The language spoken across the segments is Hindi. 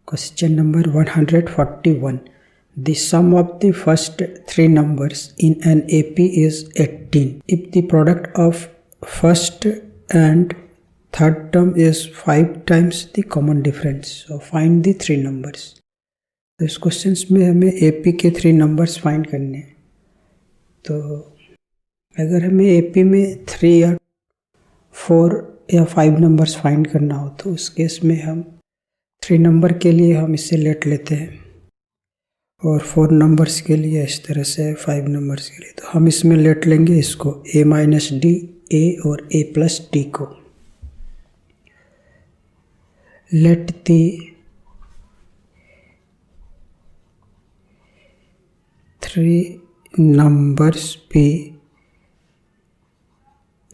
Question number 141. The sum of the first three numbers in an AP is 18. If the product of first and third term is 5 times the common difference, so find the three numbers. तो इस क्वेश्चन में हमें AP के थ्री नंबर्स फाइंड करने हैं. तो अगर हमें AP में 3 या 4 या 5 नंबर्स फाइंड करना हो तो उस केस में हम 3 नंबर के लिए हम इसे लेट लेते हैं और 4 नंबर्स के लिए इस तरह से 5 नंबर्स के लिए. तो हम इसमें लेट लेंगे इसको a माइनस डी, a और a प्लस डी को. Let the three numbers be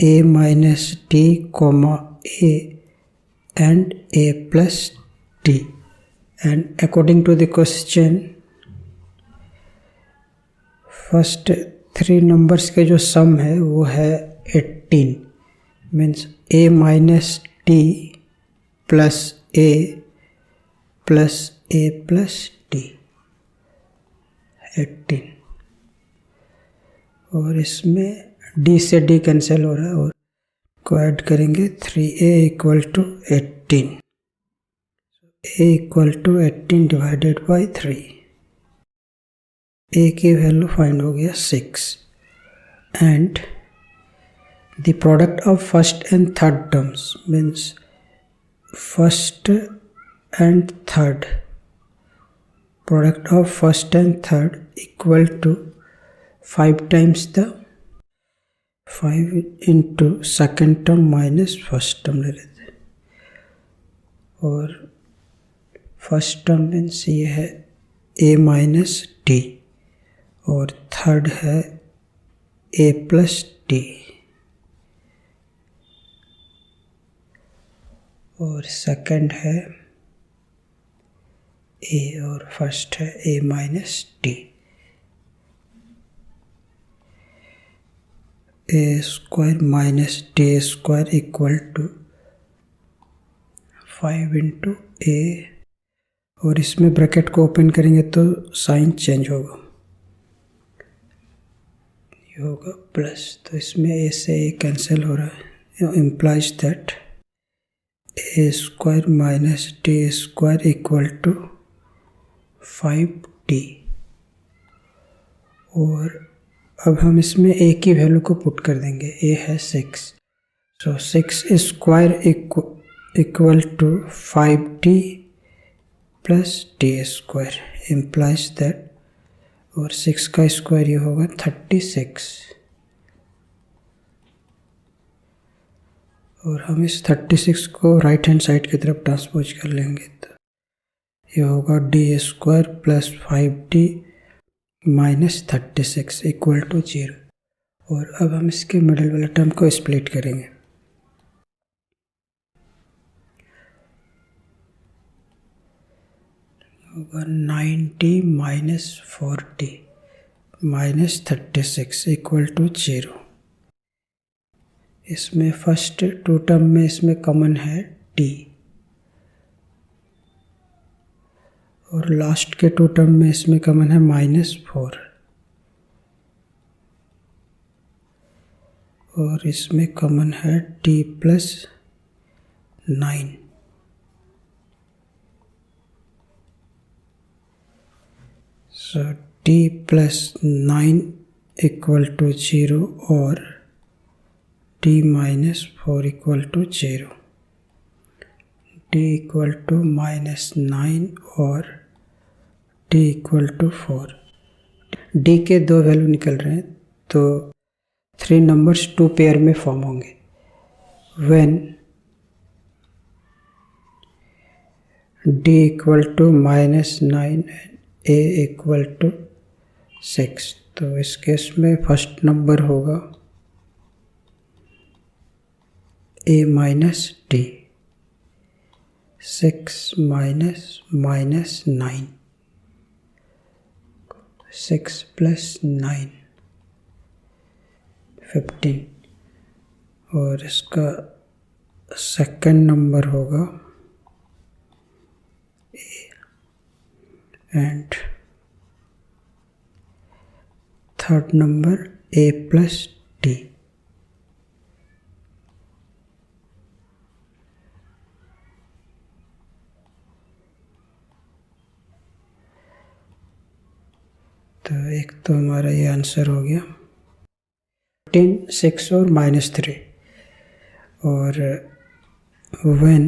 a minus d comma a and a plus d, and according to the question first 3 numbers के जो सम है वो है 18. Means a minus D plus a plus a plus D 18. और इसमें d से d कैंसिल हो रहा है और को ऐड करेंगे 3a equal to 18. a equal to 18 divided by 3. a की वैल्यू फाइंड हो गया 6. And the product of first and third terms means first and third, product of first and third equal to 5 times the 5 into second term minus first term ले लेते हैं. और फर्स्ट टर्म मीन्स ये है a माइनस डी और थर्ड है a प्लस डी और सेकंड है a और फर्स्ट है a minus d. a square minus d square equal to 5 into a और इसमें ब्रैकेट को ओपन करेंगे तो साइन चेंज होगा, ये होगा प्लस. तो इसमें a से a कैंसिल हो रहा है, implies that a square minus d square equal to 5d. और अब हम इसमें a की वैल्यू को पुट कर देंगे. a है 6, so 6 square equal to 5d plus d square implies that, और 6 का स्क्वायर ये होगा 36. और हम इस 36 को राइट हैंड साइड की तरफ ट्रांसपोज कर लेंगे तो ये होगा d square plus 5d minus 36 equal to 0. और अब हम इसके मिडिल वाले टर्म को स्प्लिट करेंगे. होगा 90 माइनस 40 माइनस 36 इक्वल टू 0. इसमें फर्स्ट 2 टर्म में इसमें कॉमन है d और लास्ट के 2 टर्म में इसमें कॉमन है -4 और इसमें कॉमन है d plus 9. So d plus 9 equal to 0 और d minus 4 equal to 0. d equal to -9 और d इक्वल टू 4. d के 2 वैल्यू निकल रहे हैं तो 3 नंबर्स 2 पेयर में फॉर्म होंगे. When d equal to -9 a equal to 6, तो इस केस में फर्स्ट नंबर होगा a minus d. 6 minus minus 9, 6 plus 9 15. और इसका सेकंड नंबर होगा and third number a plus t. तो एक तो हमारा ये आंसर हो गया 10, 6 और -3 और when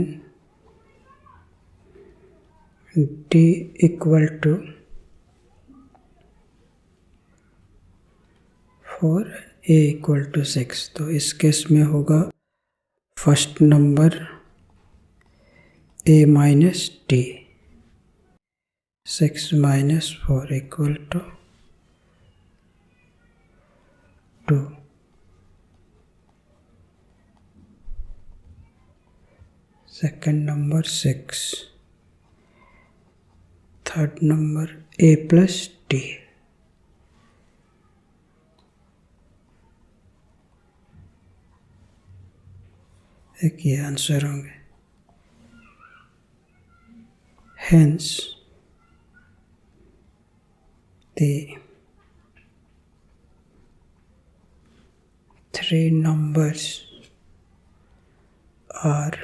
d equal to 4 a equal to 6 तो इस केस में होगा first number a minus t 6 minus 4 equal to 2. Second number 6. Third number a plus t. एक ये आंसर होंगे. Hence the three numbers are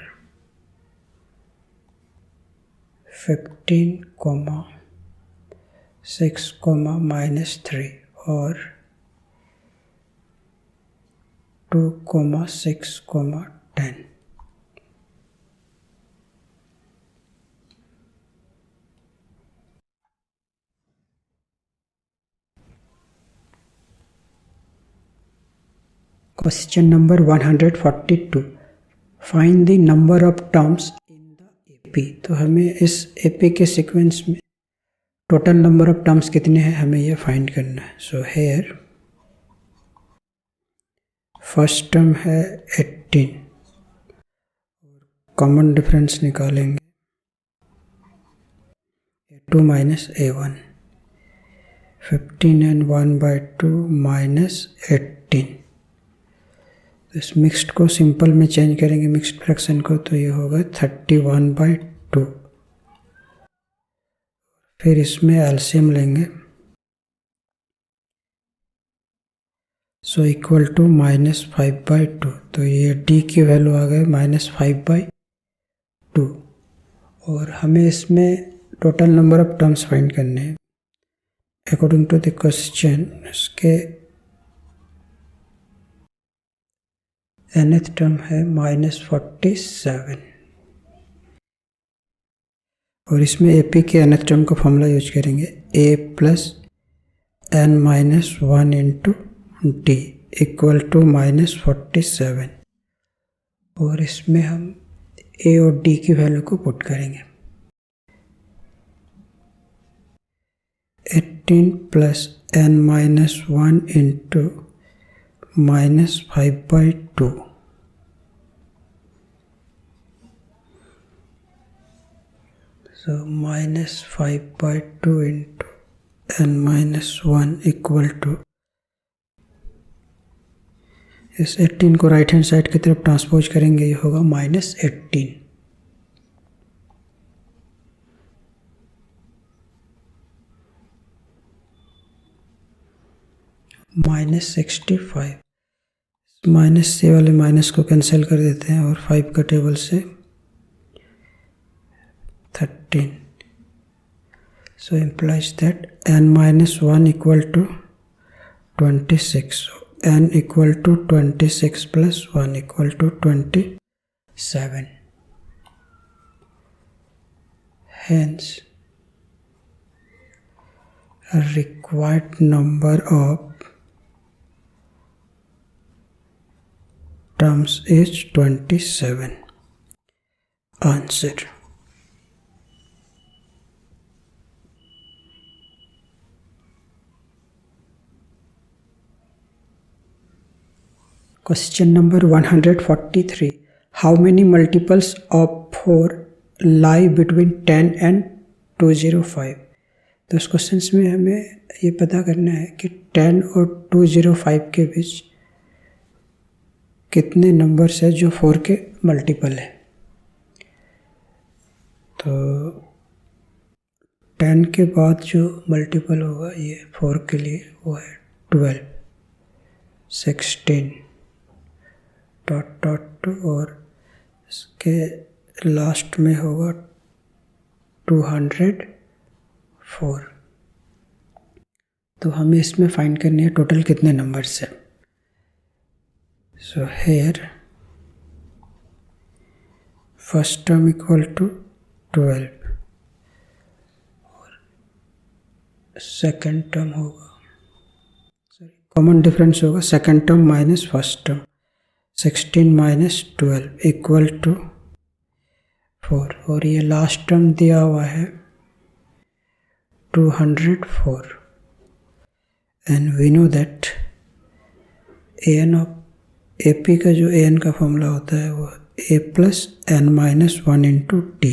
15, 6, -3 और 2, 6, 10. Question number 142. Find the number of terms in the AP. तो हमें इस AP के सीक्वेंस में टोटल नंबर ऑफ टर्म्स कितने हैं हमें ये फाइंड करना है. सो हेयर फर्स्ट टर्म है 18, कॉमन डिफरेंस निकालेंगे a2 minus a1, 15 and 1/2 minus 18. इस मिक्स्ड को सिंपल में चेंज करेंगे मिक्स्ड फ्रैक्शन को तो ये होगा 31/2. फिर इसमें एलसीएम लेंगे सो इक्वल टू -5/2. तो ये d की वैल्यू आ गई -5/2 और हमें इसमें total number of terms find करने हैं अकॉर्डिंग टू द क्वेश्चन. इसके nth टर्म है -47 और इसमें AP के nth टर्म का फॉर्मूला यूज करेंगे a plus n minus 1 into d equal to -47 और इसमें हम a और d की वैल्यू को पुट करेंगे. 18 plus n minus 1 into -5/2 so -5/2 into n minus 1 equal to इस 18 को राइट हैंड साइड की तरफ ट्रांसपोज करेंगे ये होगा -18. -65 माइनस से वाले माइनस को कैंसिल कर देते हैं और 5 का टेबल से 13. So implies that n minus 1 equal to 26. So n equal to 26 plus 1 equal to 27. Hence, a required number of terms is 27. Answer. Question number 143. How many multiples of 4 lie between 10 and 205? तो इस क्वेश्चन में हमें ये पता करना है कि 10 और 205 के बीच कितने नंबर्स है जो 4 के मल्टीपल है. तो 10 के बाद जो मल्टीपल होगा ये 4 के लिए वो है 12, 16 डॉट डॉट और इसके लास्ट में होगा 204। तो हमें इसमें फाइंड करनी है टोटल कितने नंबर्स है। So here first term equal to 12 और सेकेंड टर्म होगा, कॉमन डिफरेंस होगा second term minus first term, 16 minus 12 equal to 4 और ये लास्ट टर्म दिया हुआ है 204 and we know that an of AP का जो an का फॉर्मूला होता है वो a plus n minus 1 into t,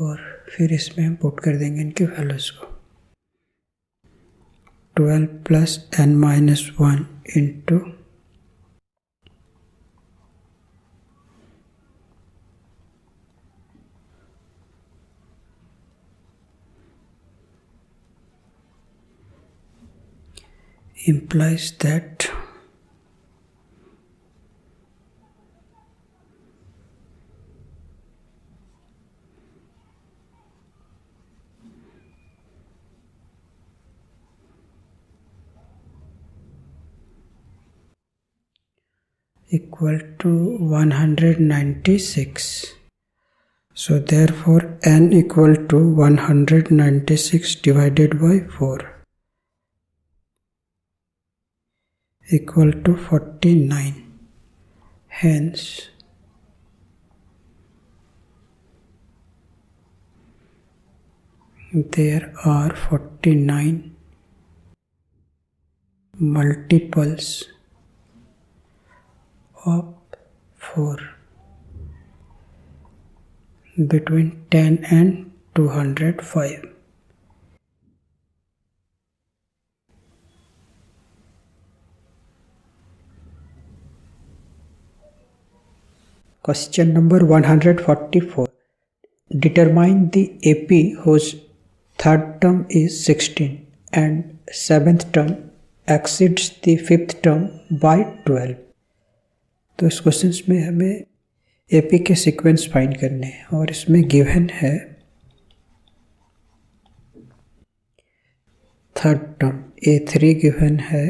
और फिर इसमें हम पुट कर देंगे इनके वैल्यूज को 12 plus n minus 1 into implies that equal to 196. So therefore n equal to 196 divided by 4 equal to 49. Hence there are 49 multiples of 4 between 10 and 205. Question number 144. Determine the AP whose third term is 16 and seventh term exceeds the fifth term by 12. तो इस क्वेश्चन में हमें AP के सीक्वेंस फाइंड करने हैं और इसमें गिवन है थर्ड टर्म A3 गिवन है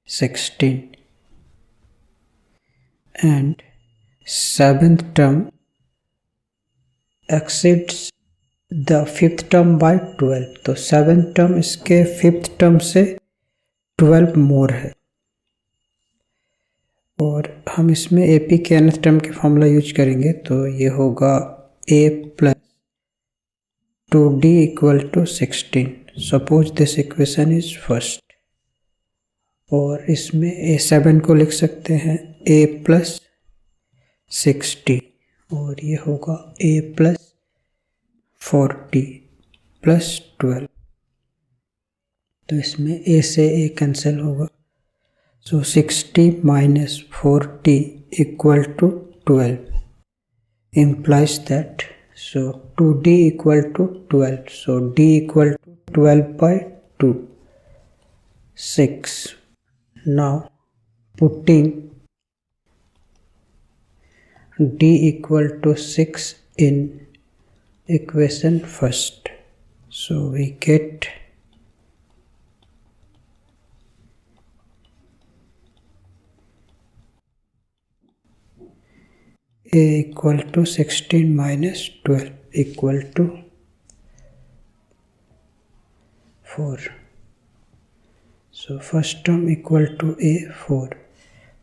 16 and seventh term exceeds the fifth term by 12. तो seventh term इसके fifth term से 12 मोर है और हम इसमें AP के nth टर्म के फॉर्मूला यूज करेंगे तो ये होगा A plus 2D equal to 16. Suppose this equation is first और इसमें A7 को लिख सकते हैं A प्लस 60 और ये होगा A प्लस 40 प्लस 12. तो इसमें A से A कैंसिल होगा so 60 minus 40 equal to 12 implies that so 2D equal to 12 so D equal to 12 by 2 6. Now putting D equal to 6 in equation first. So we get A equal to 16 minus 12 equal to 4. So first term equal to A 4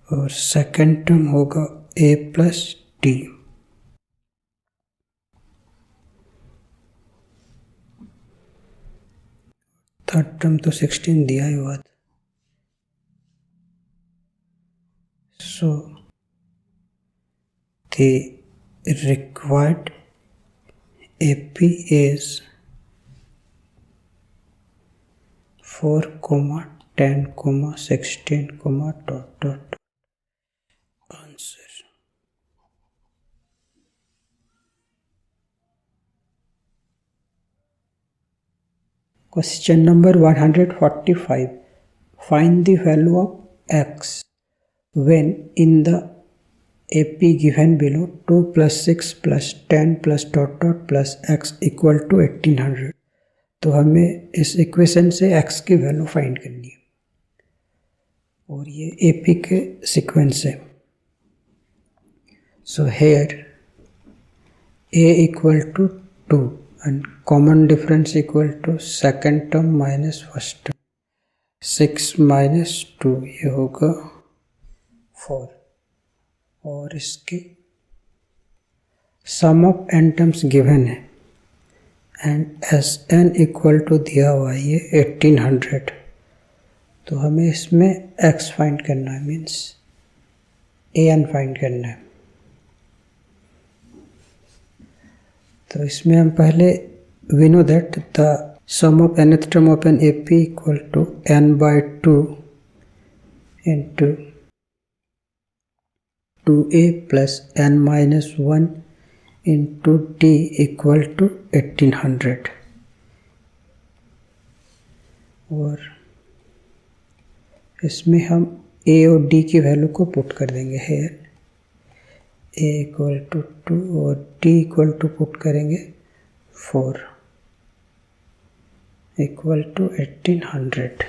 और second term होगा A plus D. Third term तो 16 दिया ही हुआ था सो the required AP is 4, 10, 16, dot dot. Answer Question number 145. Find the value of x when in the AP given below 2 plus 6 plus 10 plus dot dot plus x equal to 1800. तो हमें इस इक्वेशन से x की वैल्यू फाइंड करनी है और ये AP के सीक्वेंस है. So here a equal to 2 and common difference equal to second term minus first term. 6 minus 2 ये होगा 4 और इसकी sum of n terms given है and S n equal to दिया हुआ है ये 1800. तो हमें इसमें x फाइंड करना है, मीन्स an फाइंड करना है. तो इसमें हम पहले we know that the sum of nth term of an AP equal to n by 2 into 2a plus n minus 1 into d equal to 1800. और इसमें हम a और d की वैल्यू को पुट कर देंगे. here a इक्वल टू 2 और d इक्वल टू पुट करेंगे 4 इक्वल टू 1800.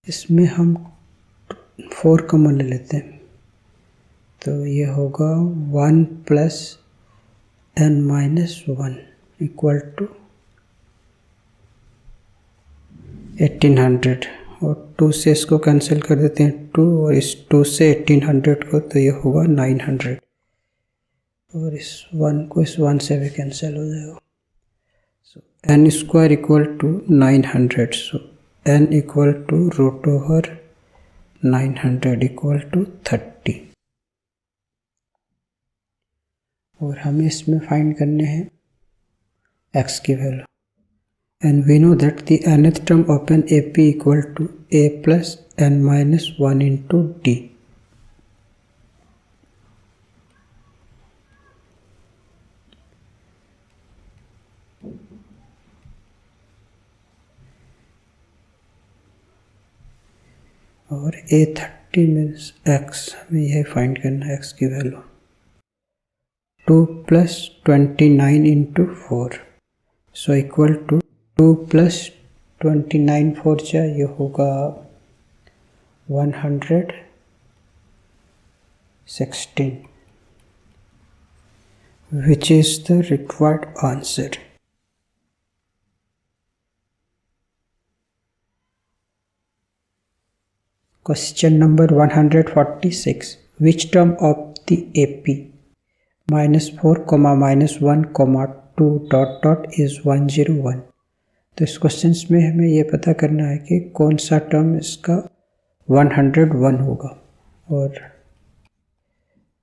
इसमें हम 4 कॉमन ले लेते हैं तो ये होगा 1 plus n minus 1 equal to 1800 और 2 से इसको कैंसिल कर देते हैं 2 और इस 2 से 1800 को, तो ये होगा 900 और इस 1 को इस 1 से भी कैंसिल हो जाएगा. So n square equal to 900. So n equal to root over 900 equal to 30. और हमें इसमें फाइंड करने हैं x की value and we know that the nth term of an AP equal to a plus n minus 1 into d. और a30 मीन्स x, हमें यह फाइंड करना है x की value. 2 plus 29 into 4 so equal to 2 plus 29 4 जा ये होगा 116 which is the required answer. Question number 146. Which term of the AP -4, -1, 2 dot dot is 101. तो इस क्वेश्चन में हमें ये पता करना है कि कौन सा टर्म इसका 101 होगा और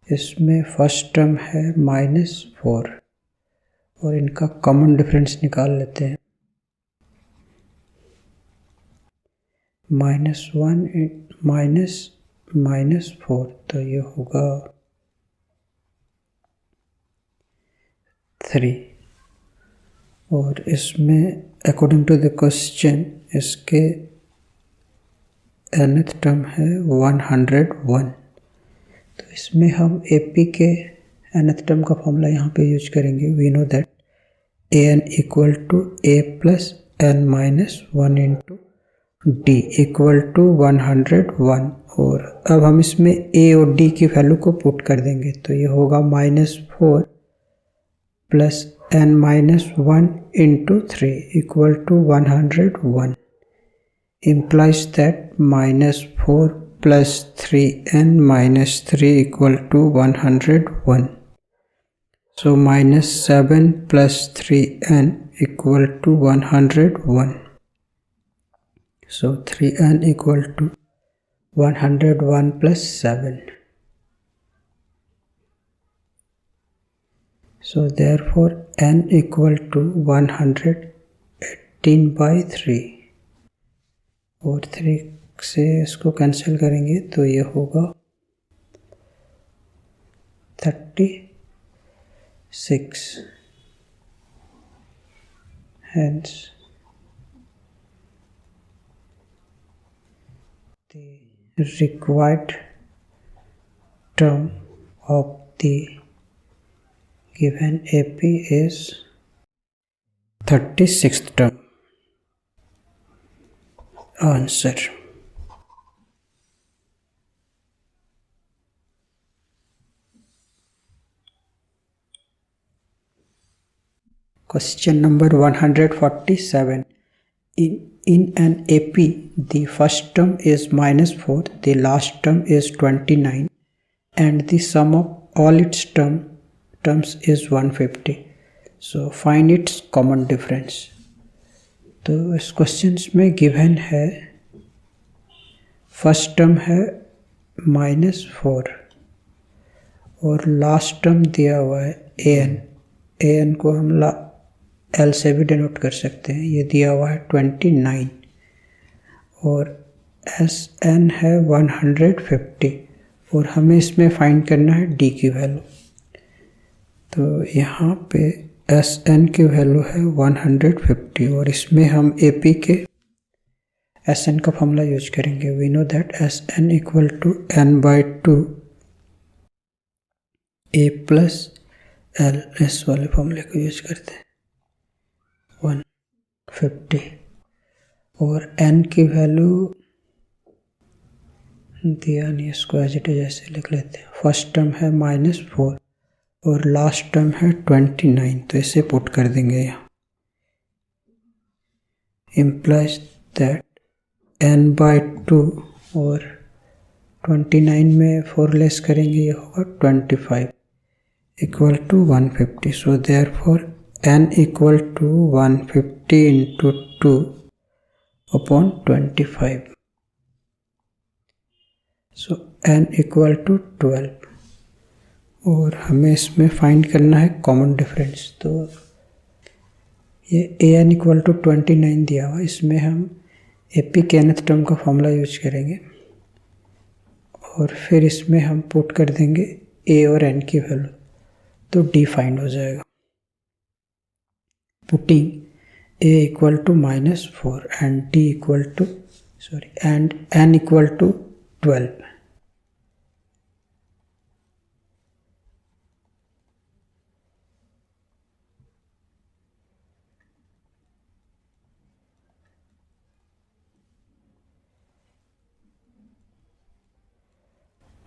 इसमें फर्स्ट टर्म है -4 और इनका कॉमन डिफरेंस निकाल लेते हैं. -1 -4 तो ये होगा 3 और इसमें अकॉर्डिंग टू द क्वेश्चन इसके nth टर्म है 101. तो इसमें हम AP के nth टर्म का फॉर्मूला यहाँ पे यूज करेंगे. We know that an equal to a plus n minus 1 into d equal to 101. और अब हम इसमें a और d की वैल्यू को पुट कर देंगे तो ये होगा -4 plus n minus 1 into 3 equal to 101 implies that -4 plus 3n minus 3 equal to 101. So -7 plus 3n equal to 101. So 3n equal to 101 plus 7. So therefore n equal to 118 by 3. और 3 से इसको कैंसिल करेंगे तो ये होगा 36. Hence the required term of the given AP is 36th term. Answer. Question number 147. In an AP, the first term is -4, the last term is 29, and the sum of all its terms is 150. So find its common difference. तो इस क्वेश्चंस में गिवन है फर्स्ट टर्म है -4 और लास्ट टर्म दिया हुआ है an को हम L से भी डिनोट कर सकते हैं। ये दिया हुआ है 29 और Sn है 150 और हमें इसमें फाइंड करना है d की वैल्यू। तो यहाँ पे Sn की वैल्यू है 150 और इसमें हम AP के Sn का फॉर्मूला यूज करेंगे। We know that Sn equal to n/2 A plus L, इस वाले फॉर्मूले को यूज करते हैं 150 और n की वैल्यू दिया नहीं, इसको एज इट इज ऐसे लिख लेते हैं। फर्स्ट टर्म है -4 और लास्ट टर्म है 29, तो इसे पुट कर देंगे यहाँ। इम्प्लाइज दैट n/2 और 29 में 4 लेस करेंगे, ये होगा 25 equal to 150। So therefore n equal to 150 into 2 upon 25। So n equal to 12 और हमें इसमें फाइंड करना है कॉमन डिफरेंस। तो ये an इक्वल टू 29 दिया हुआ, इसमें हम AP के nth टर्म का फॉर्मूला यूज करेंगे और फिर इसमें हम पुट कर देंगे A और n की वैल्यू, तो D फाइंड हो जाएगा। Putting A equal to -4 and D equal to and n equal to 12।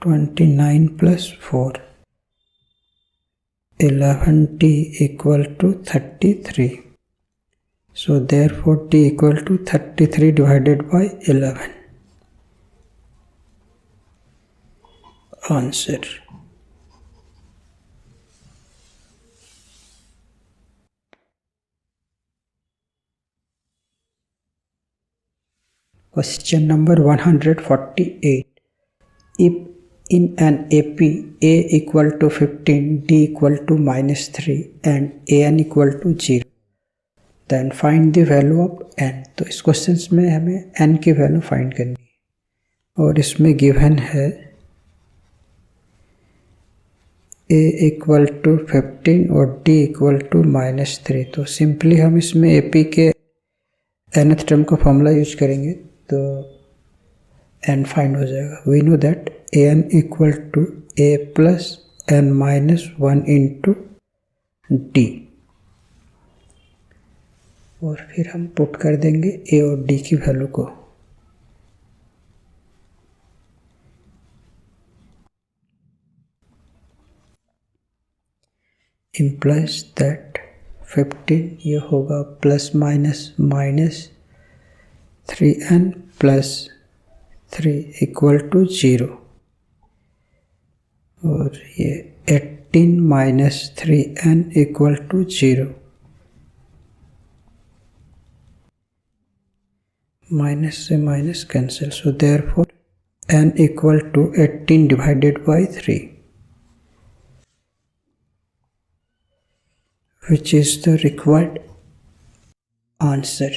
(29 + 4) 11t equal to 33. So therefore t equal to 33 divided by 11. Answer. Question number 148. If in an AP A equal to 15, D equal to -3 and an equal to 0, then find the value of n. तो इस क्वेश्चन में हमें n की वैल्यू फाइंड करनी है और इसमें गिवन है A इक्वल टू 15 और D इक्वल टू -3। तो सिंपली हम इसमें AP के nth टर्म का फॉर्मूला यूज करेंगे तो n फाइंड हो जाएगा। We know that an equal to A plus n-1 into D और फिर हम पुट कर देंगे A और D की वैल्यू को। इम्प्लाइज दैट 15 ये होगा ±-3n प्लस 3 इक्वल टू 0 और ये 18 - 3n इक्वल टू 0। माइनस से minus cancel, so therefore n equal to 18 divided by 3, which is the required answer.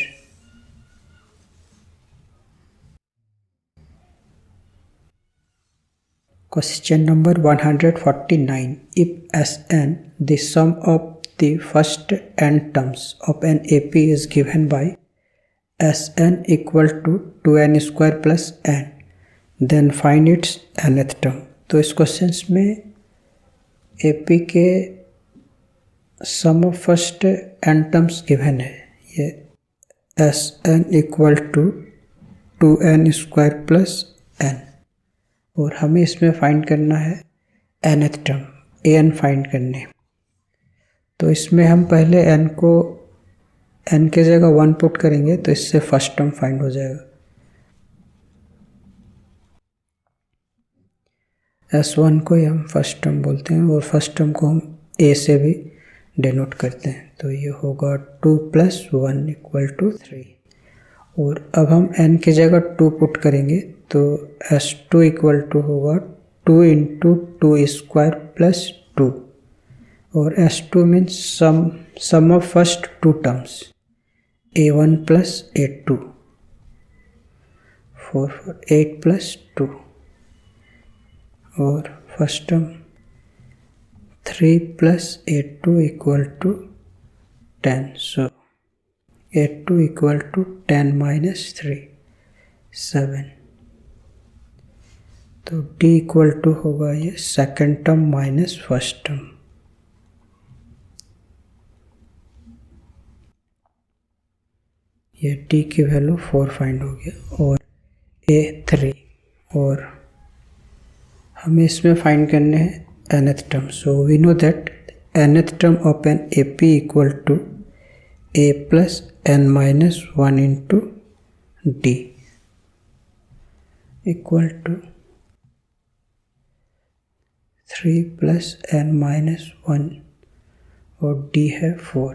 Question number 149. If Sn, the sum of the first n terms of an AP is given by Sn equal to 2n square plus n, then find its nth term. तो इस क्वेश्चन में AP के sum of first n terms given है. ये Sn equal to 2n square plus n और हमें इसमें फाइंड करना है nth टर्म, an फाइंड करने. तो इसमें हम पहले n को n के जगह 1 पुट करेंगे तो इससे फर्स्ट टर्म फाइंड हो जाएगा. S1 को ही हम फर्स्ट टर्म बोलते हैं और फर्स्ट टर्म को हम a से भी डिनोट करते हैं. तो ये होगा 2 + 1 = 3 और अब हम n की जगह 2 पुट करेंगे तो S2 इक्वल टू होगा 2 × 2 स्क्वायर प्लस 2 और S2 means sum of first 2 terms A1 + A2 4 8 + 2 और first term 3 + A2 = 10. So A2 = 10 - 3 7. तो D इक्वल टू होगा ये second term minus first term. ये D की वैल्यू 4 फाइंड हो गया और A 3 और हमें इसमें फाइंड करने हैं nth term. So we know that nth term of an AP equal to A + n - 1 × D equal to 3 + n - 1 और D है 4.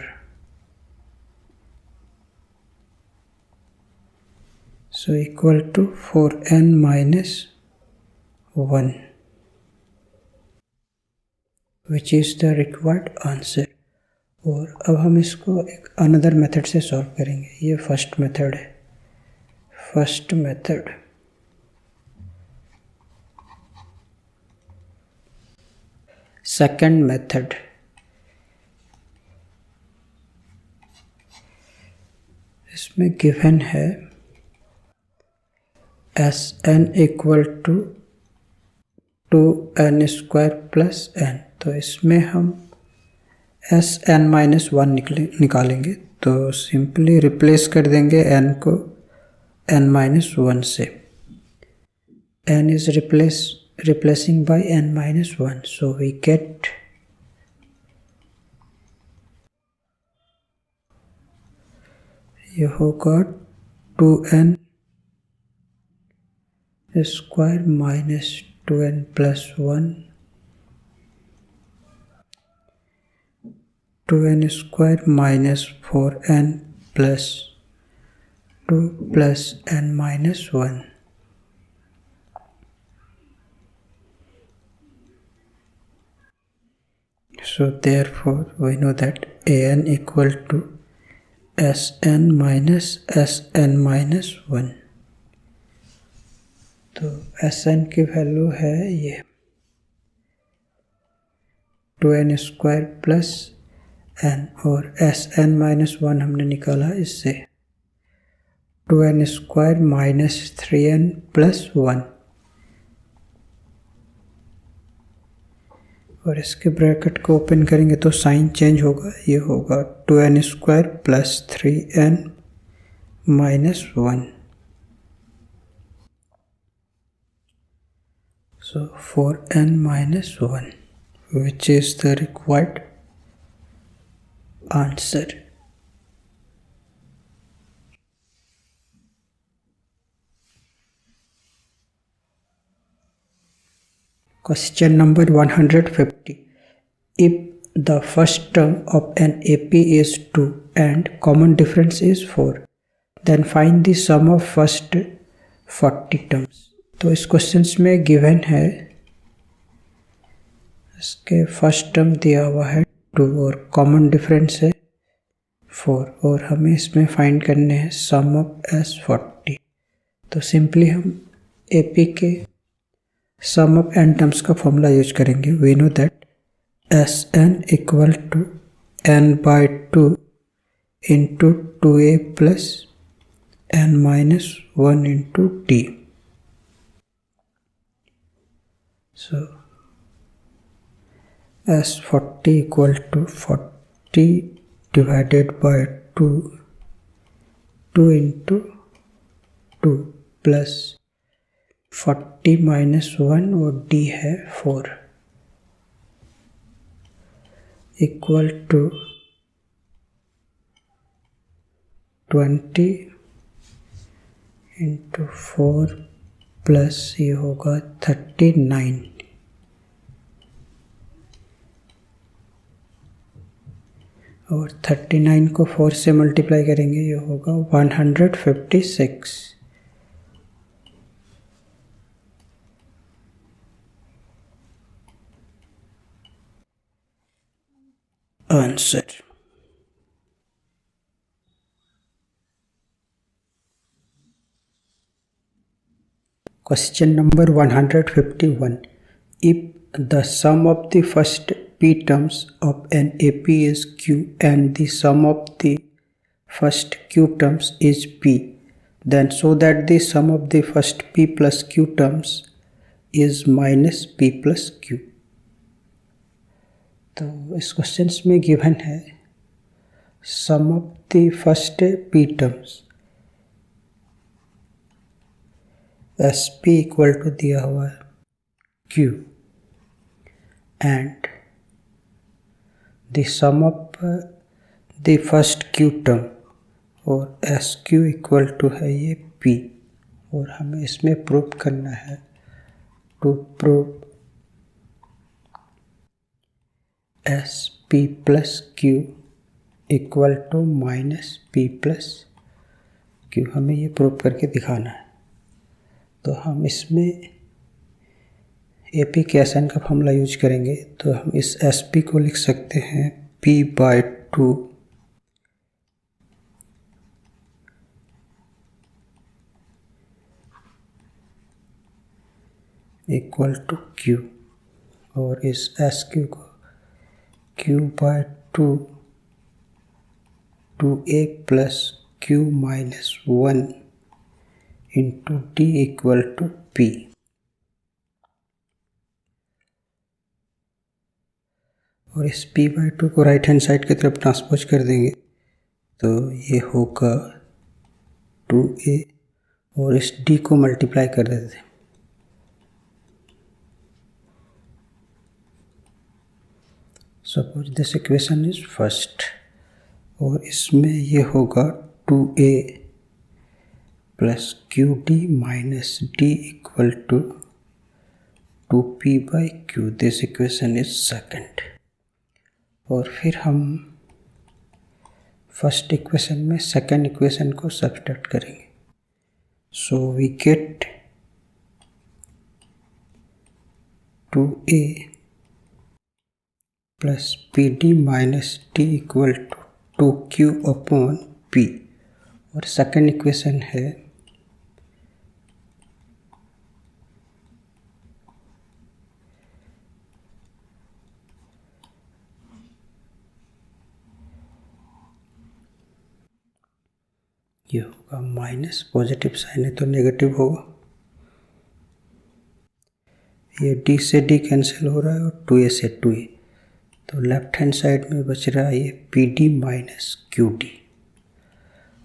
So equal to 4n - 1 which is the required answer. और अब हम इसको एक अनदर मेथड से सॉल्व करेंगे. ये फर्स्ट मेथड है. First method second method. इसमें गिवन है Sn equal to 2n square plus n. तो इसमें हम Sn - 1 निकालेंगे तो सिंपली रिप्लेस कर देंगे n को n - 1 से. n is replacing by n - 1, so we get ये होगा 2n square minus 2n + 1 2n square minus 4n + 2 + n - 1. So therefore we know that an equal to Sn - Sn - 1. तो Sn की वैल्यू है ये 2n स्क्वायर प्लस n और Sn - 1 हमने निकाला इससे 2n स्क्वायर माइनस 3n + 1 और इसके ब्रैकेट को ओपन करेंगे तो साइन चेंज होगा. ये होगा 2n square plus 3n - 1. So 4n - 1 which is the required answer. Question number 150. If the first term of an AP is 2 and common difference is 4, then find the sum of first 40 terms. तो इस क्वेश्चन में गिवन है इसके फर्स्ट टर्म दिया हुआ है 2 और कॉमन डिफरेंस है 4 और हमें इसमें फाइंड करने हैं सम ऑफ S40. तो सिंपली हम AP के सम ऑफ एन टर्म्स का फॉर्मूला यूज करेंगे. We know that S n equal to n by two into 2a plus n minus 1 into t. So S40 equal to 40 divided by 2 into 2 plus 40 minus 1 और d है 4 equal to 20 into 4 प्लस ये होगा 39 और 39 को 4 से मल्टीप्लाई करेंगे, ये होगा 156. Answer. Question number 151. If the sum of the first p terms of an AP is q and the sum of the first q terms is p, then show that the sum of the first p plus q terms is minus p plus q. तो इस क्वेश्चन में गिवन है sum of the first p terms S P equal to दिया हुआ है q and the sum of the first q term और एस क्यू इक्वल टू है ये p और हमें इसमें प्रूव करना है. To prove S P plus Q equal to minus P plus Q, हमें ये प्रूव करके दिखाना है. तो हम इसमें ए पी के एस एन का फॉर्मूला यूज करेंगे. तो हम इस एस पी को लिख सकते हैं p by two equal to q और इस एस क्यू को q by two two a plus q minus 1 into t equal to p. और इस p बाई टू को राइट हैंड साइड की तरफ ट्रांसपोज कर देंगे तो ये होगा 2a और इस d को मल्टीप्लाई कर देते हैं. Suppose this equation is first और इसमें ये होगा 2a plus q d minus d equal to 2p by q. This equation is second. और फिर हम फर्स्ट इक्वेशन में सेकंड इक्वेशन को सब्सट्रैक्ट करेंगे. So we get 2a plus p d minus d equal to 2q upon p और सेकंड इक्वेशन है ये होगा माइनस, पॉजिटिव साइन है तो नेगेटिव होगा. ये d से d कैंसिल हो रहा है और 2a से 2a, तो लेफ्ट हैंड साइड में बच रहा है ये P d minus Q D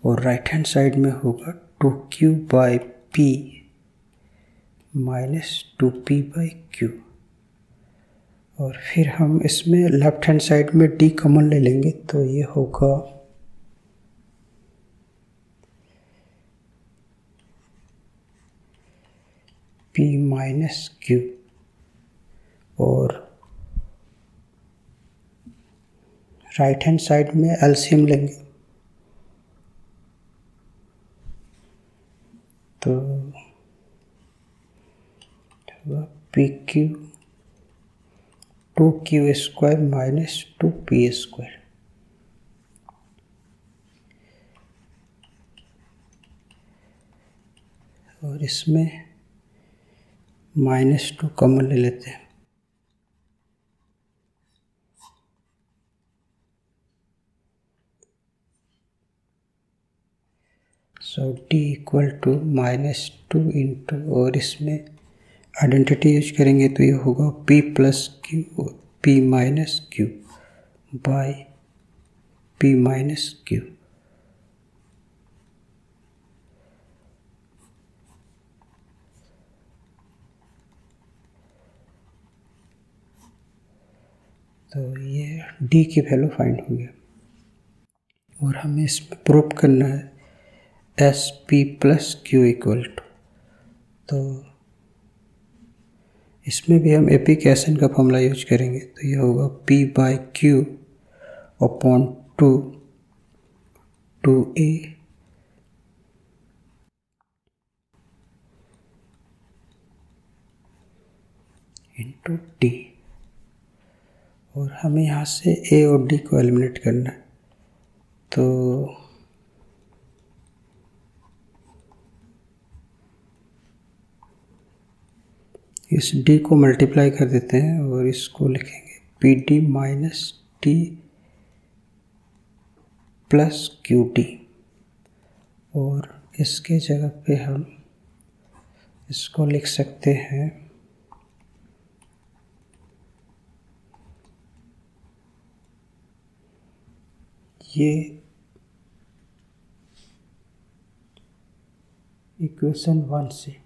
और राइट हैंड साइड में होगा 2q by P minus 2p by Q. और फिर हम इसमें लेफ्ट हैंड साइड में d कॉमन ले लेंगे तो ये होगा p माइनस क्यू और राइट हैंड साइड में एलसीएम लेंगे तो P Q 2q square minus 2p square. और इसमें -2 कॉमन ले लेते हैं। सो d इक्वल टू -2 इंटू, और इसमें आइडेंटिटी यूज करेंगे तो ये होगा p plus Q p minus Q by p minus Q. तो ये d की वैल्यू फाइंड हो गया, और हमें इसमें प्रूव करना है S P plus Q equal to. तो इसमें भी हम एप्लीकेशन का फॉर्मूला यूज करेंगे, तो ये होगा p by Q upon 2a into d, और हमें यहाँ से a और d को एलिमिनेट करना है। तो इस d को मल्टीप्लाई कर देते हैं और इसको लिखेंगे P d minus T plus q D, और इसके जगह पे हम इसको लिख सकते हैं ये इक्वेशन 1 से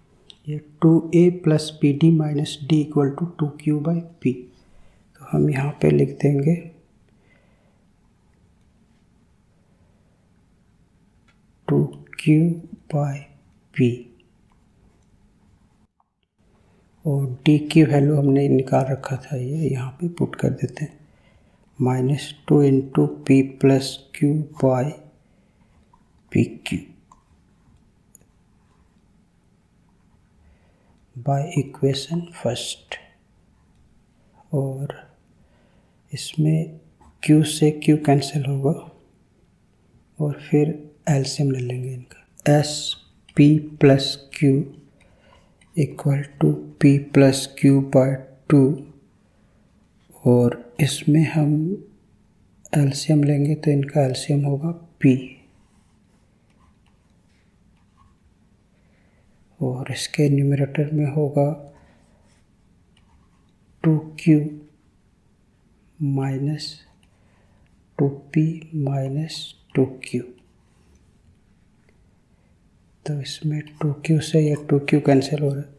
ये 2a plus p d minus d equal to 2q by p. तो हम यहाँ पे लिख देंगे 2q बाई पी, और d की वैल्यू हमने निकाल रखा था, ये यहाँ पे पुट कर देते हैं -2 into P plus Q by P Q by equation first, और इसमें q से q कैंसिल होगा और फिर एलसीएम ले लेंगे इनका। S P plus Q equal to p plus q by 2, और इसमें हम एलसीएम लेंगे तो इनका एलसीएम होगा p, और इसके न्यूमरेटर में होगा 2q minus 2p minus 2q। तो इसमें 2q से या 2q कैंसिल हो रहा है,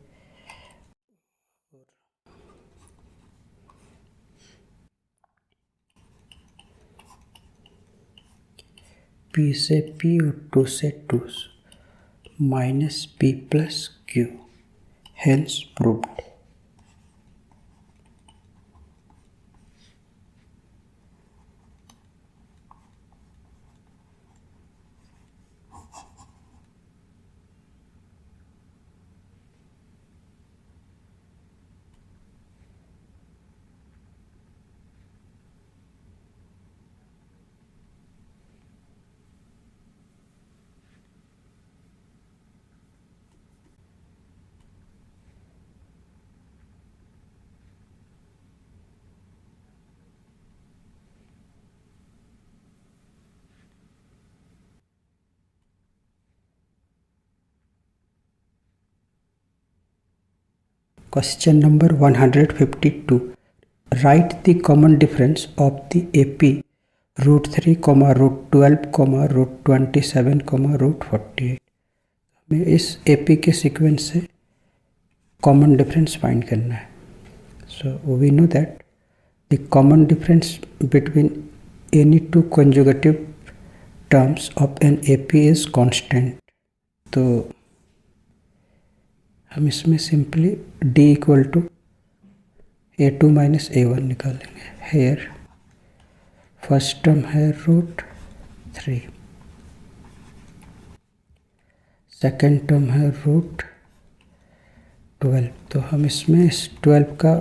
p से p और 2 से 2, minus p plus q, hence proved. Question number 152. Write the common difference of the AP √3, √12, √27, √48। हमें इस AP के सीक्वेंस से कॉमन डिफरेंस फाइंड करना है। So we know that the common difference between any two conjugative terms of an AP is constant। तो हम इसमें simply d equal to a2 minus a1 निकालेंगे। हेयर फर्स्ट टर्म है √3, सेकेंड टर्म है √12। तो हम इसमें इस 12 का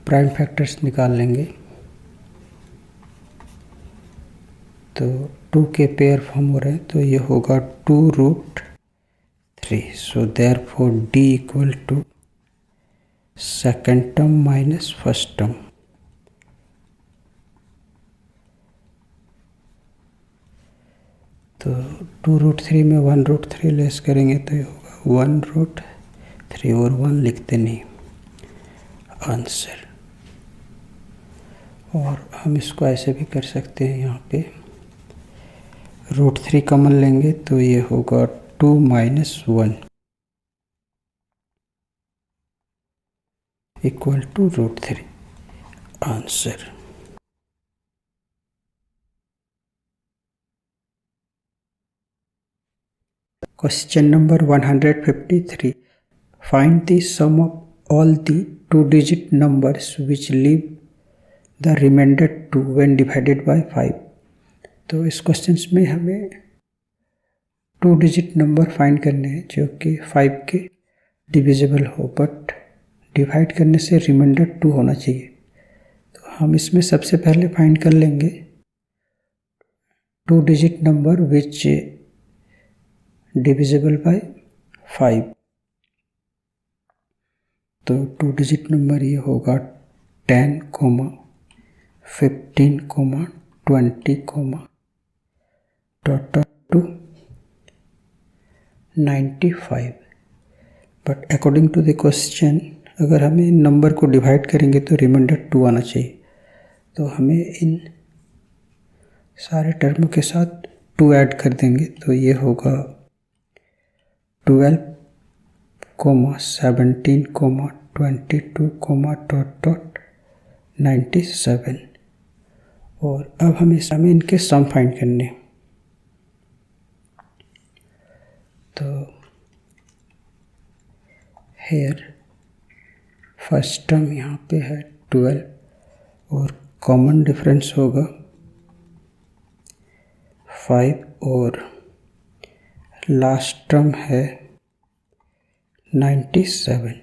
प्राइम फैक्टर्स निकाल लेंगे, तो 2 के पेयर फॉर्म हो रहे हैं, तो ये होगा 2 √3। So therefore d equal to second term minus first term. तो 2√3 में 1√3 लेस करेंगे तो ये होगा 1√3 और 1 लिखते नहीं आंसर। और हम इसको ऐसे भी कर सकते हैं, यहाँ पे √3 कॉमन लेंगे तो ये होगा 2 - 1 equal to √3 answer. Question number 153. Find the sum of all the two-digit numbers which leave the remainder 2 when divided by 5. तो इस क्वेश्चन में हमें 2-digit नंबर फाइंड करने हैं जो कि 5 के डिविजिबल हो, बट डिवाइड करने से रिमाइंडर 2 होना चाहिए। तो हम इसमें सबसे पहले फाइंड कर लेंगे 2-digit number which divisible by 5। तो 2-digit नंबर ये होगा 10, 15, 20, to 95। But according to the question अगर हमें इन नंबर को डिवाइड करेंगे तो रिमाइंडर 2 आना चाहिए। तो हमें इन सारे टर्म के साथ 2 ऐड कर देंगे तो ये होगा 12, 17, 22, 97। और अब हमें इनके सम फाइंड करने। तो हेयर फर्स्ट टर्म यहाँ पे है 12 और कॉमन डिफरेंस होगा 5 और लास्ट टर्म है 97।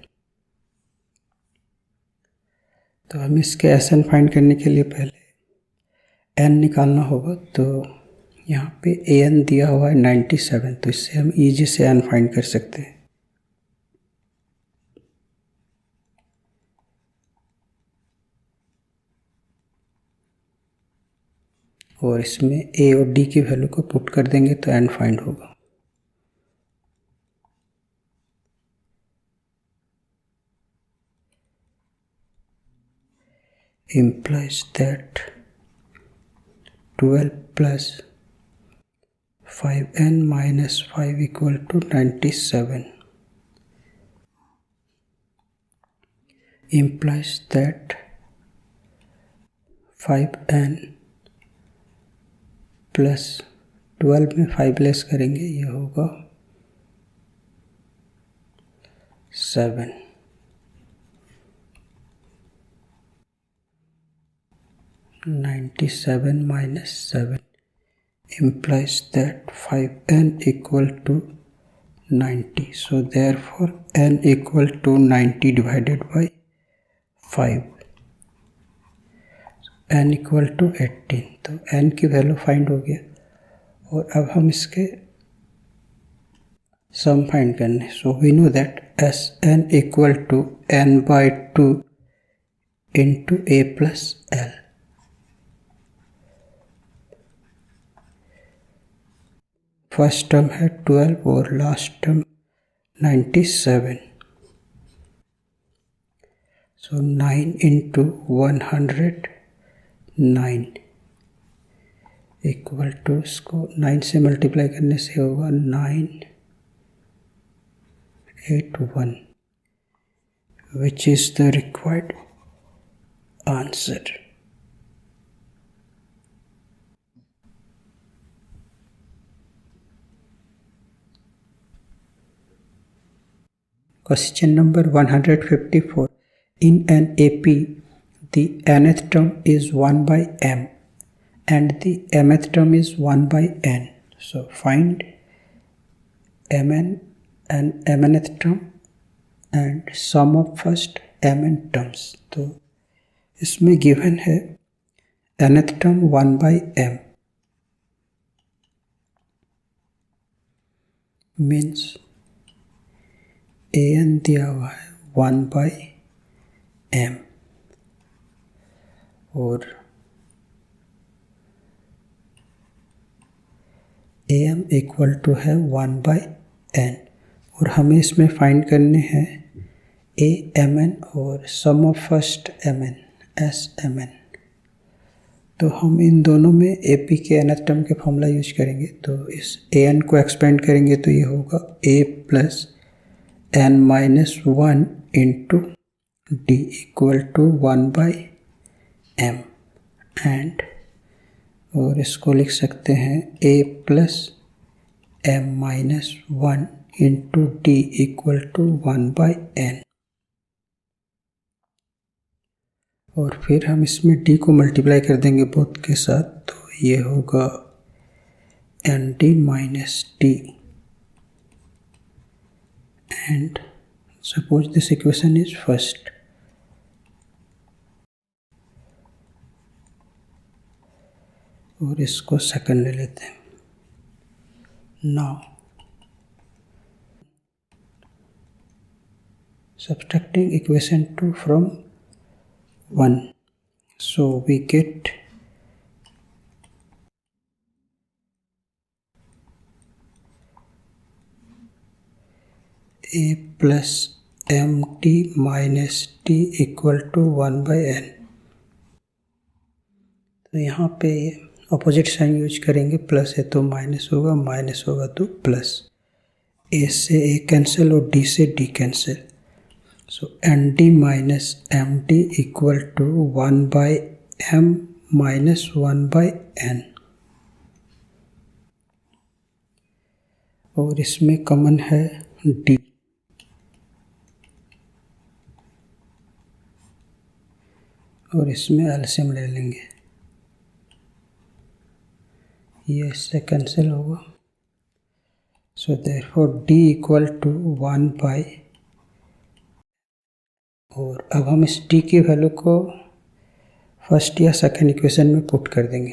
तो हम इसके एन फाइंड करने के लिए पहले एन निकालना होगा। तो यहाँ पे एन दिया हुआ है 97, तो इससे हम इजी से एन फाइंड कर सकते हैं। और इसमें ए और डी की वैल्यू को पुट कर देंगे तो एन फाइंड होगा। implies that 12 plus 5n minus 5 equal to 97 implies that 5n plus 12 में 5 लेस करेंगे ये होगा 7। 97 minus 7 implies that 5n equal to 90. So therefore n equal to 90 divided by 5, n equal to 18। तो n की वैल्यू फाइंड हो गया और अब हम इसके सम फाइंड करने। So we know that S n equal to n by 2 into a plus l। First term है 12 और last term 97। So 9 into 109 equal to, इसको 9 से मल्टीप्लाई करने से होगा 981, which is the required answer. Question number 154. In an AP, the nth term is 1 by m and the mth term is 1 by n. So find mn and mnth term and sum of first mn terms. तो इसमें given है nth term 1 by m means an दिया हुआ है 1 by m और am इक्वल टू है 1/n और हमें इसमें फाइंड करने हैं a mn और sum of first mn s mn। तो हम इन दोनों में AP के nth टर्म के फॉर्मूला यूज करेंगे। तो इस an को एक्सपेंड करेंगे तो ये होगा a plus n minus 1 into d equal to 1/m and और इसको लिख सकते हैं a plus m minus 1 into d equal to 1/n और फिर हम इसमें d को मल्टीप्लाई कर देंगे बोथ के साथ। तो ये होगा nd minus d and suppose this equation is first. और इसको सेकंड ले लेते हैं। Now subtracting equation 2 from 1, so we get a plus mt minus t equal to 1/n। तो यहाँ पे अपोजिट साइन यूज करेंगे, प्लस है तो माइनस होगा, माइनस होगा तो प्लस। a से a कैंसिल और d से d cancel. So nd minus mt equal to 1/m minus 1/n और इसमें कॉमन है d और इसमें एलसीएम ले लेंगे, ये इससे कैंसिल होगा। So therefore d equal to 1/, और अब हम इस d की वैल्यू को फर्स्ट या सेकंड इक्वेशन में पुट कर देंगे।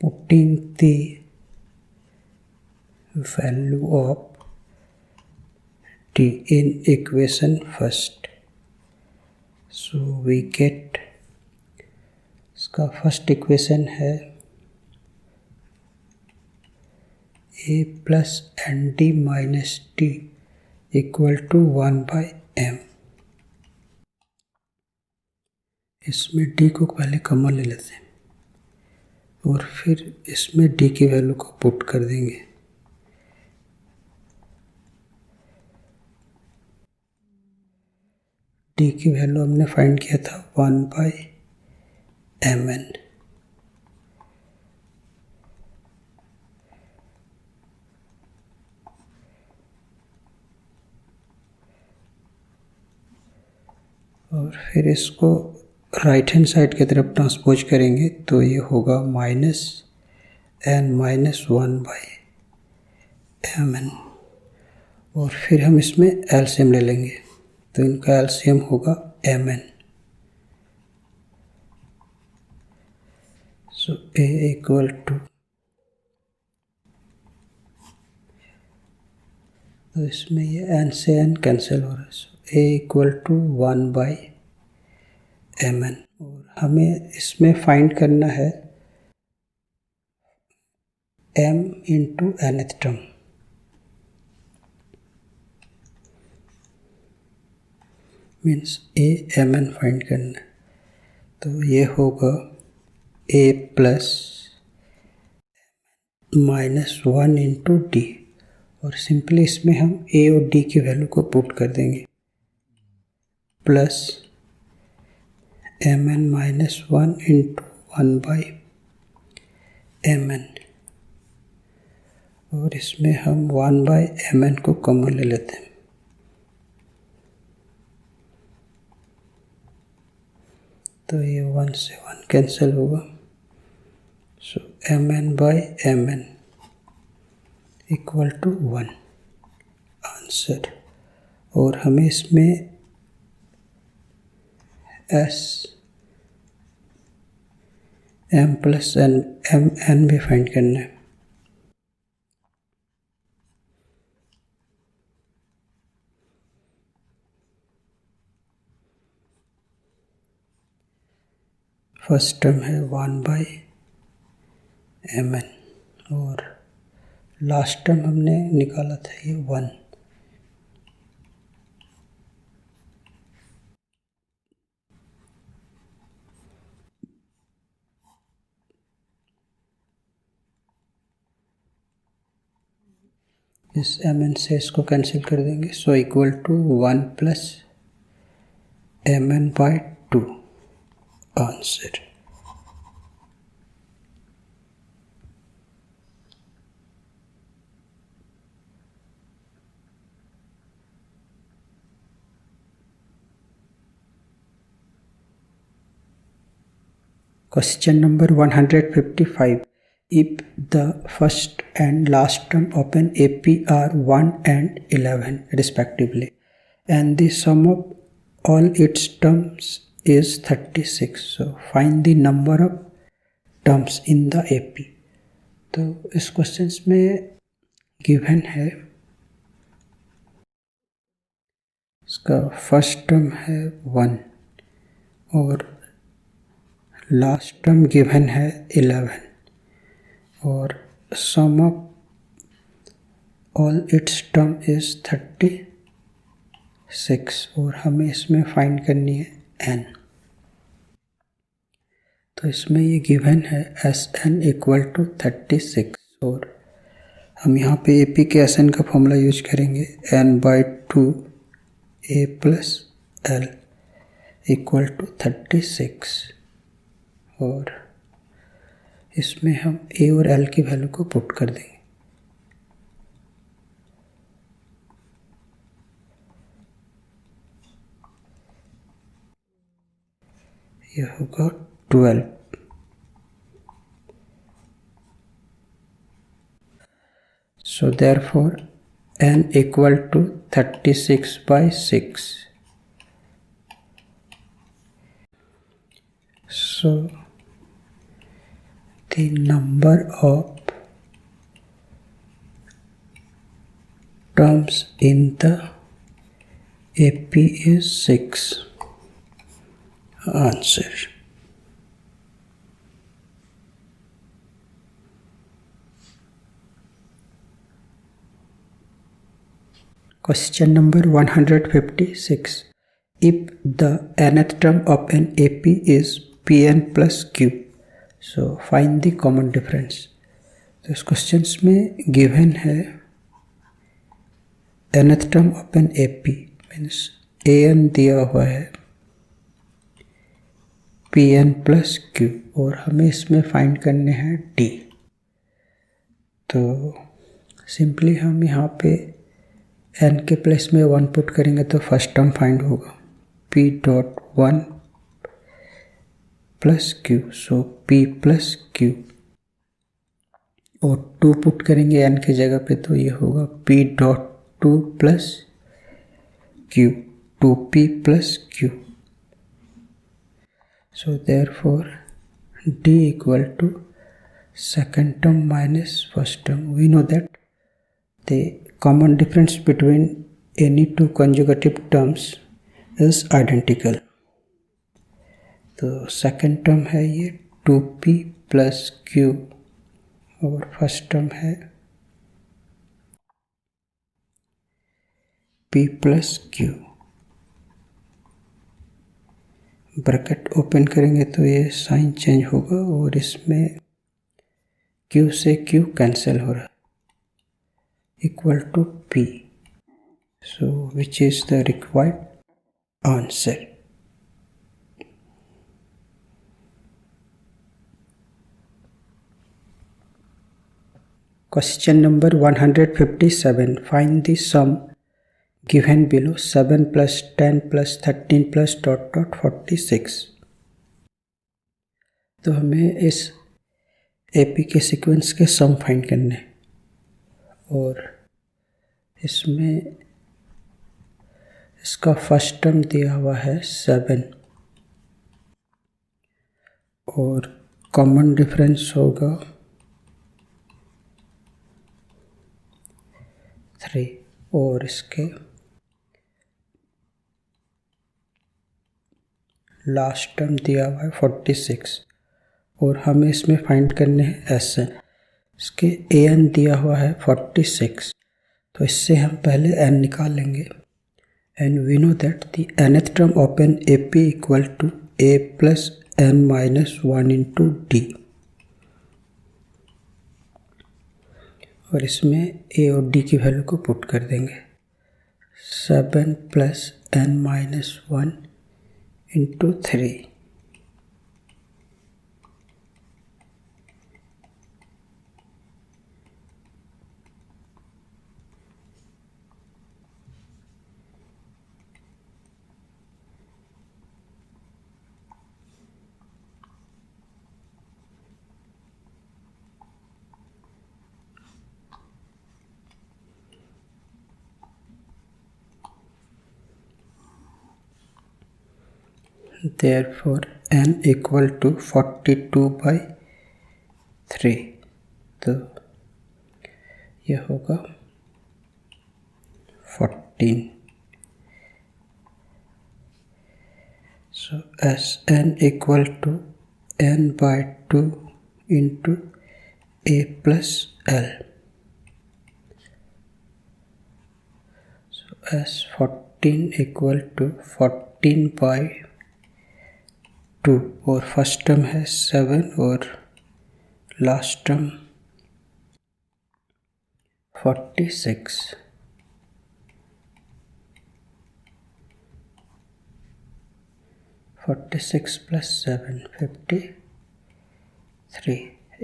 Putting the value of d in equation first, so we get, इसका फर्स्ट इक्वेशन है a plus nd minus t equal to 1/m। इसमें d को पहले कॉमन ले लेते हैं और फिर इसमें d की वैल्यू को पुट कर देंगे। d की वैल्यू हमने फाइंड किया था 1/mn। और फिर इसको राइट हैंड साइड की तरफ ट्रांसपोज करेंगे तो ये होगा माइनस n माइनस 1/mn और फिर हम इसमें एलसीएम ले लेंगे तो इनका एलसीएम होगा mn। So a equal to, तो इसमें ये n से n कैंसिल हो रहा है, सो a इक्वल टू 1/mn और हमें इसमें फाइंड करना है m into nth term, means a mn find करना है। तो ये होगा a plus minus 1 into d और सिंपली इसमें हम a और d की वैल्यू को पुट कर देंगे, plus mn minus 1 into 1/mn और इसमें हम 1/mn को कॉमन ले लेते हैं। तो ये 1 से 1 कैंसिल होगा, सो mn/mn इक्वल टू 1 आंसर। और हमें इसमें s m प्लस n भी फाइंड करना है। फर्स्ट टर्म है 1/mn और लास्ट टर्म हमने निकाला था ये 1। इस mn से इसको कैंसिल कर देंगे, so equal to 1 + mn/2 answer. Question number 155. If the first and last term of an AP are 1 and 11 respectively, and the sum of all its terms is 36, so find the number of terms in the AP. तो इस क्वेश्चन में गिवन है, इसका फर्स्ट टर्म है 1 और लास्ट टर्म गिवन है 11 और sum of all its term is 36 और हमें इसमें फाइंड करनी है n। तो इसमें ये गिवन है Sn = 36 और हम यहाँ पे AP के Sn का फॉर्मूला यूज करेंगे n/2 a + l = 36 और इसमें हम a और l की वैल्यू को पुट कर देंगे। यह होगा 12। So therefore n = 36/6. So the number of terms in the AP is 6 answer। Question number 156. If the nth term of an AP is Pn + Q, so find the common difference। तो इस क्वेश्चन में गिवन है nth term of an AP means an दिया हुआ है Pn + Q और हमें इसमें फाइंड करने हैं D। तो सिंपली हम यहाँ पे n के प्लेस में 1 पुट करेंगे तो फर्स्ट टर्म फाइंड होगा P.1 + Q, सो P + Q और 2 पुट करेंगे n की जगह पे तो ये होगा P.2 + Q, 2P + Q। So therefore D = second term minus first term। We know that the common difference between any two conjugative terms is identical। तो सेकेंड टर्म है ये 2P + Q और फर्स्ट टर्म है P + Q। ब्रैकेट ओपन करेंगे तो ये साइन चेंज होगा और इसमें Q से Q कैंसिल हो रहा है = P, so which is the required answer। Question number 157. Find the sum given below 7 + 10 + 13 + ... 46। तो हमें इस AP के सीक्वेंस के सम फाइंड करने हैं और इसमें इसका फर्स्ट टर्म दिया हुआ है 7 और कॉमन डिफरेंस होगा 3 और इसके लास्ट टर्म दिया हुआ है 46 और हमें इसमें फाइंड करने हैं Sn। इसके An दिया हुआ है 46, तो इससे हम पहले n निकाल लेंगे। And we know that the nth term of an AP equal to a plus n minus 1 into d, और इसमें a और d की वैल्यू को पुट कर देंगे। 7 plus n minus 1 into 3, therefore n equal to 42/3, तो यह होगा 14। So Sn equal to n/2 into a plus l। So S14 equal to 14/2 और फर्स्ट टर्म है 7 और last term 46। Plus 7 53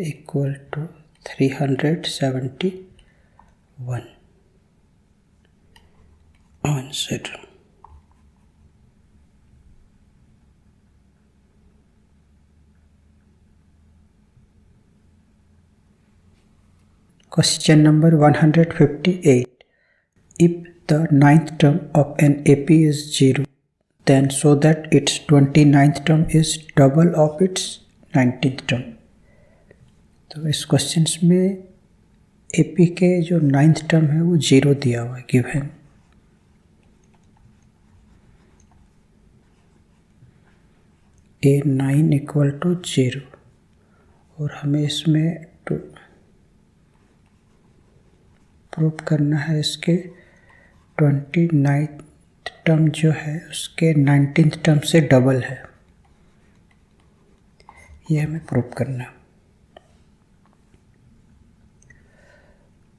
equal to 371 answer. Question number 158. If the ninth term of an AP is 0, then show that its 29th term is double of its 19th term. तो इस क्वेश्चंस में AP के जो 9th टर्म है वो 0 दिया हुआ है गिवन। A9 इक्वल टू 0 और हमें इसमें प्रूव करना है इसके 29th टर्म जो है उसके 19th टर्म से डबल है, ये हमें प्रूव करना है।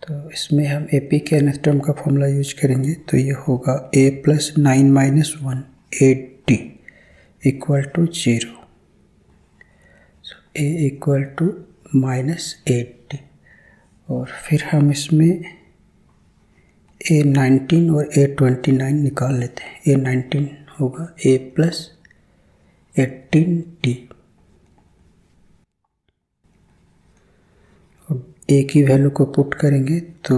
तो इसमें हम AP के nth टर्म का फॉर्मूला यूज करेंगे, तो ये होगा a plus 9 minus 1 8d equal to 0। So a equal to minus 8d, और फिर हम इसमें A19 और A29 निकाल लेते हैं। A19 होगा a प्लस 18d, और a की वैल्यू को पुट करेंगे तो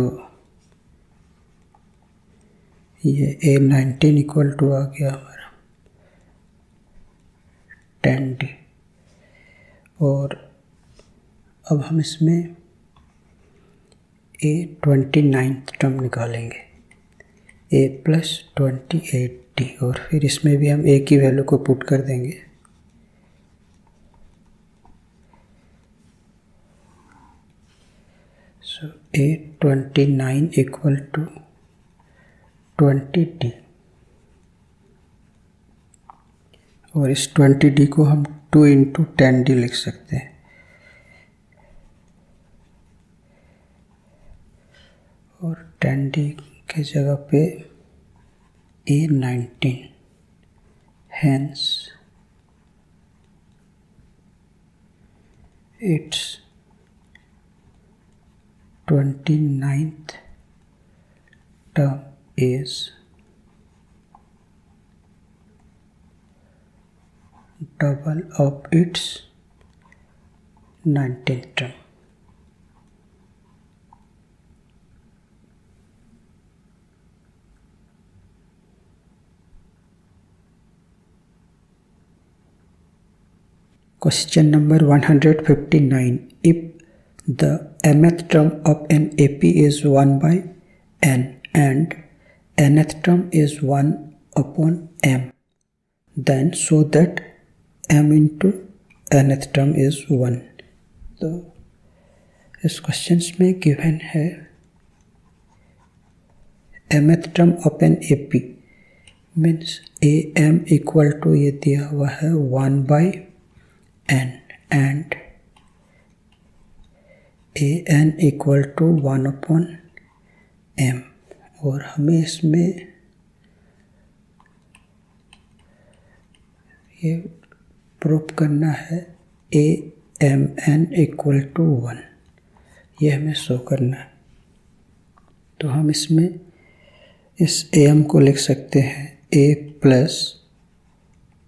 ये A19 इक्वल टू आ गया हमारा 10d, और अब हम इसमें A29th टर्म निकालेंगे a प्लस 28d, और फिर इसमें भी हम a की वैल्यू को पुट कर देंगे। सो A29 इक्वल टू 20d, और इस 20d को हम 2 इंटू 10d लिख सकते हैं, और 10d के जगह पे A19, hence its 29th term is double of its 19th term. Question number 159. If the mth term of an AP is 1 by n and nth term is 1 upon m, then show that m into nth term is 1। तो इस क्वेश्चन में गिवन है mth term of an AP means am equal to ये दिया हुआ है 1/n and an equal to 1/m और हमें इसमें ये प्रूव करना है amn इक्वल टू 1, ये हमें शो करना है। तो हम इसमें इस am को लिख सकते हैं a plus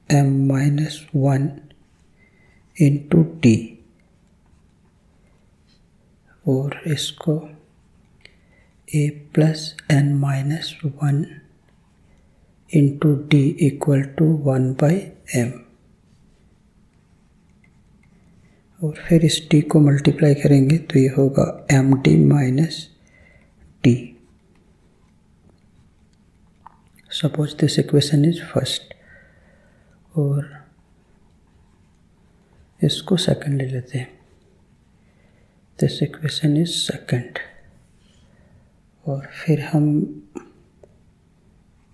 m minus 1 into t और इसको a plus n minus 1 into d equal to 1/m और फिर इस टी को मल्टीप्लाई करेंगे तो ये होगा md minus D. Suppose this equation is first और इसको सेकंड ले लेते हैं। दिस इक्वेशन इज सेकंड और फिर हम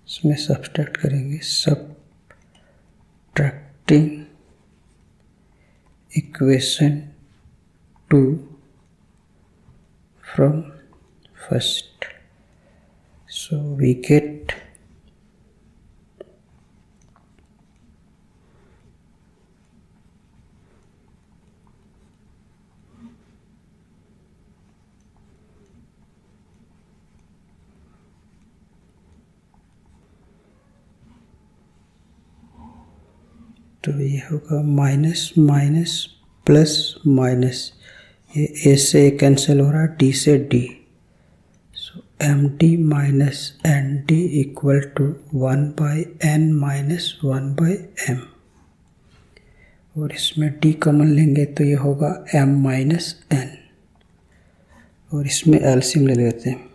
इसमें सब्सट्रैक्ट करेंगे subtracting equation 2 from first, so we get तो ये होगा माइनस माइनस प्लस माइनस, ये ए से कैंसिल हो रहा है, डी से d, so m d minus n d equal to 1/n minus 1/m और इसमें डी कॉमन लेंगे तो ये होगा m माइनस n और इसमें एलसीएम ले लेते हैं।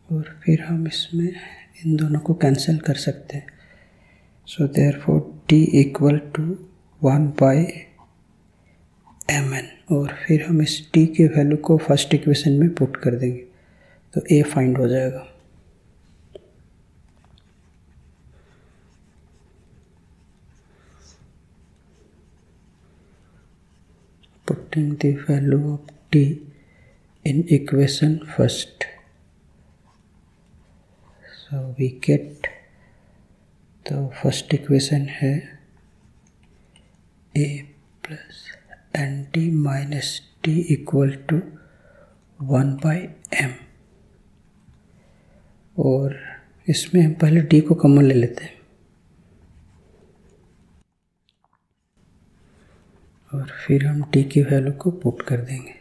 और फिर हम इसमें इन दोनों को कैंसिल कर सकते हैं। So therefore d equal to 1/mn और फिर हम इस डी के वैल्यू को फर्स्ट इक्वेशन में पुट कर देंगे तो ए फाइंड हो जाएगा। Putting the value of D in equation first, so we get the first equation है a plus nd minus t equal to 1/m और इसमें हम पहले d को कॉमन ले लेते हैं और फिर हम t की वैल्यू को पुट कर देंगे।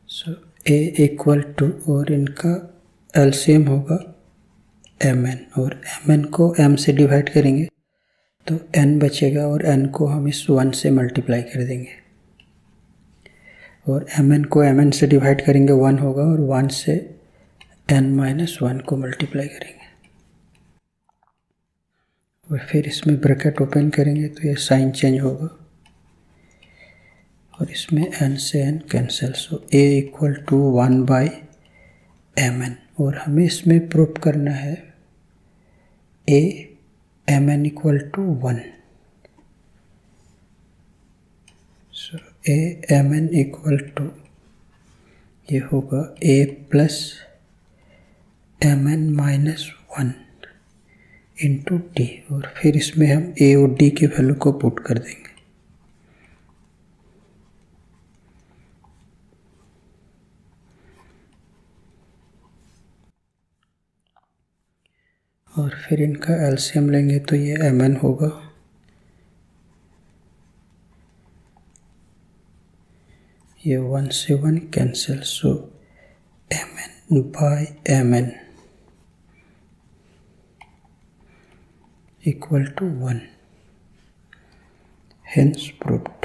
सो ए इक्वल टू और इनका एलसीएम होगा mn और mn को m से डिवाइड करेंगे तो n बचेगा और n को हम इस 1 से मल्टीप्लाई कर देंगे और mn को mn से डिवाइड करेंगे 1 होगा और 1 से n माइनस 1 को मल्टीप्लाई करेंगे और फिर इसमें ब्रैकेट ओपन करेंगे तो ये साइन चेंज होगा और इसमें n से n cancel, so a equal to 1/mn और हमें इसमें प्रूफ करना है a mn equal to 1, so a mn equal to ये होगा a plus mn minus 1 into d और फिर इसमें हम a और d की वैल्यू को पुट कर देंगे। और फिर इनका एलसीएम लेंगे तो ये mn होगा। ये 1 से 1 cancel, so mn by mn equal to 1, hence proved।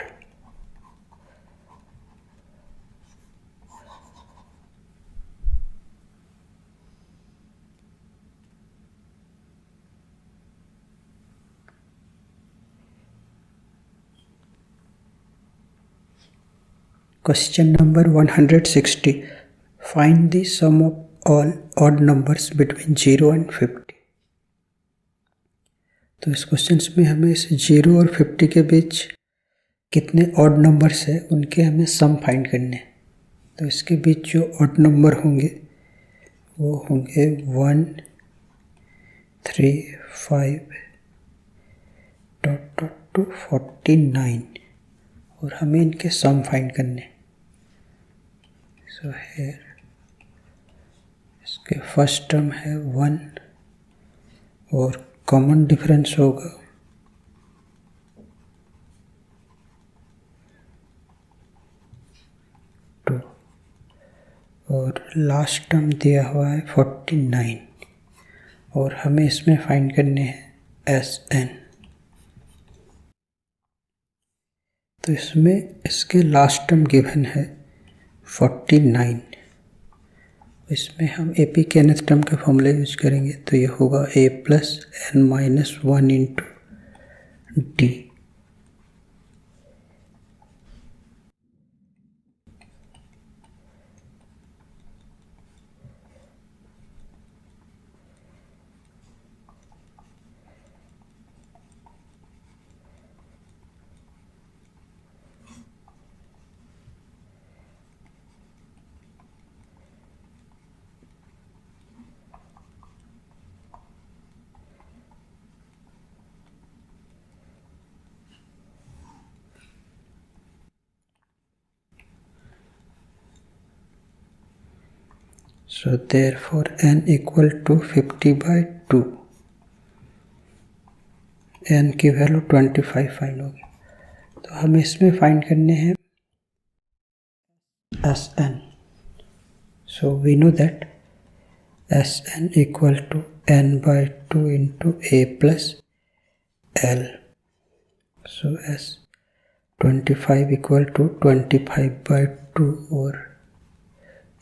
Question number 160. Find the sum of all odd numbers between 0 and 50. तो इस क्वेश्चन में हमें इस 0 और 50 के बीच कितने ऑड नंबर्स हैं उनके हमें सम फाइंड करने हैं। तो इसके बीच जो ऑड नंबर होंगे वो होंगे 1, 3, 5 टू 49 और हमें इनके सम फाइंड करने। सो हियर इसके फर्स्ट टर्म है 1 और कॉमन डिफरेंस होगा 2 और लास्ट टर्म दिया हुआ है 49 और हमें इसमें फाइंड करने हैं Sn। तो इसमें इसके लास्ट टर्म गिवन है 49, इसमें हम ए पी के nth टर्म के फॉर्मूले यूज करेंगे तो ये होगा a plus n minus 1 into D. So therefore n equal to 50/2, n की वैल्यू 25 फाइंड होगी। तो हमें इसमें फाइंड करने हैं Sn। So we know that Sn equal to n/2 into a plus l। So as 25 equal to 25/2 और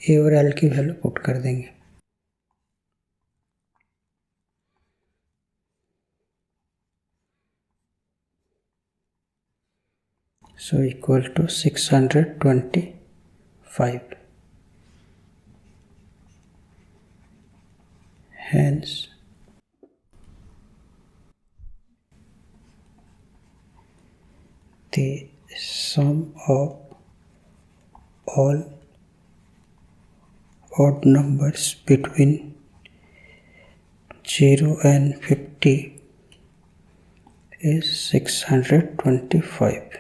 ए और एल की वैल्यू पुट कर देंगे। So equal to 625। Hence the sum of all odd numbers between 0 and 50 is 625.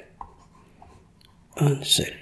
Answer.